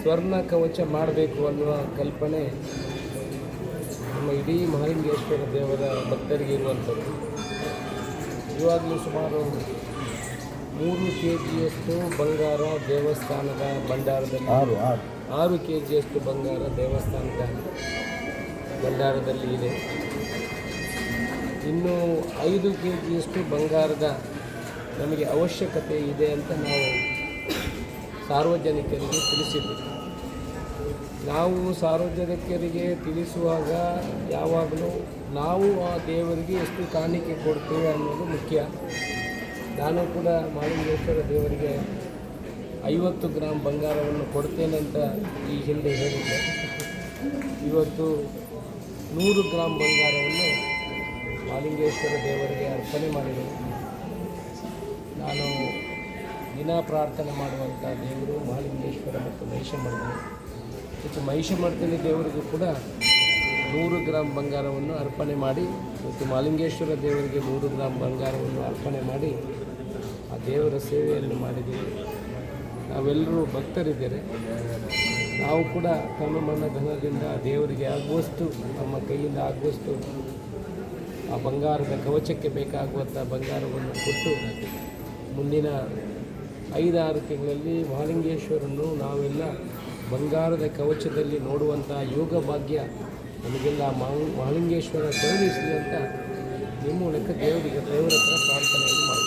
ಸ್ವರ್ಣ ಕವಚ ಮಾಡಬೇಕು ಅನ್ನುವ ಕಲ್ಪನೆ ನಮ್ಮ ಇಡೀ ಮಹಾಲಿಂಗೇಶ್ವರ ದೇವರ ಭಕ್ತರಿಗೆ ಇರುವಂಥದ್ದು. ಇವಾಗಲೂ ಸುಮಾರು 3 kgಯಷ್ಟು ಬಂಗಾರ ದೇವಸ್ಥಾನದ ಭಂಡಾರದಲ್ಲಿ 6 kgಯಷ್ಟು ಬಂಗಾರ ದೇವಸ್ಥಾನದ ಭಂಡಾರದಲ್ಲಿ ಇದೆ. ಇನ್ನು 5 kgಯಷ್ಟು ಬಂಗಾರದ ನಮಗೆ ಅವಶ್ಯಕತೆ ಇದೆ ಅಂತ ನಾವು ಸಾರ್ವಜನಿಕರಿಗೆ ತಿಳಿಸಿದ್ವಿ. ನಾವು ಸಾರ್ವಜನಿಕರಿಗೆ ತಿಳಿಸುವಾಗ ಯಾವಾಗಲೂ ನಾವು ಆ ದೇವರಿಗೆ ಎಷ್ಟು ಕಾಣಿಕೆ ಕೊಡ್ತೇವೆ ಅನ್ನೋದು ಮುಖ್ಯ. ನಾನು ಕೂಡ ಮಹಾಲಿಂಗೇಶ್ವರ ದೇವರಿಗೆ 50 ಗ್ರಾಮ್ ಬಂಗಾರವನ್ನು ಕೊಡ್ತೇನೆ ಅಂತ ಈ ಹಿಂದೆ ಹೇಳಿದ್ದೆ. ಇವತ್ತು 100 ಗ್ರಾಮ್ ಬಂಗಾರವನ್ನು ಮಹಾಲಿಂಗೇಶ್ವರ ದೇವರಿಗೆ ಅರ್ಪಣೆ ಮಾಡಿದೆ. ನಾನು ದಿನ ಪ್ರಾರ್ಥನೆ ಮಾಡುವಂಥ ದೇವರು ಮಹಾಲಿಂಗೇಶ್ವರ ಮತ್ತು ಮಹಿಷಮರ್ದಿನಿ. ಮತ್ತು ಮಹಿಷಮರ್ದಿನಿ ದೇವರಿಗೂ ಕೂಡ 100 ಗ್ರಾಮ್ ಬಂಗಾರವನ್ನು ಅರ್ಪಣೆ ಮಾಡಿ, ಮತ್ತು ಮಹಾಲಿಂಗೇಶ್ವರ ದೇವರಿಗೆ 100 ಗ್ರಾಮ್ ಬಂಗಾರವನ್ನು ಅರ್ಪಣೆ ಮಾಡಿ ಆ ದೇವರ ಸೇವೆಯನ್ನು ಮಾಡಿದ್ದೀವಿ. ನಾವೆಲ್ಲರೂ ಭಕ್ತರಿದ್ದೇವೆ. ನಾವು ಕೂಡ ತಮ್ಮ ಮನ ಧನದಿಂದ ದೇವರಿಗೆ ಆಗುವಷ್ಟು, ನಮ್ಮ ಕೈಯಿಂದ ಆಗುವಷ್ಟು ಆ ಬಂಗಾರದ ಕವಚಕ್ಕೆ ಬೇಕಾಗುವಂಥ ಬಂಗಾರವನ್ನು ಕೊಟ್ಟು ಮುಂದಿನ 5-6 ತಿಂಗಳಲ್ಲಿ ಮಹಾಲಿಂಗೇಶ್ವರನ್ನು ನಾವೆಲ್ಲ ಬಂಗಾರದ ಕವಚದಲ್ಲಿ ನೋಡುವಂಥ ಯೋಗ ಭಾಗ್ಯ ನಮಗೆಲ್ಲ ಮಹಾಲಿಂಗೇಶ್ವರ ಕರುಣಿಸಲಿ ಅಂತ ನಿಮ್ಮ ಮೂಲಕ ದೇವರ ಹತ್ರ ಪ್ರಾರ್ಥನೆಯನ್ನು ಮಾಡ್ತೀವಿ.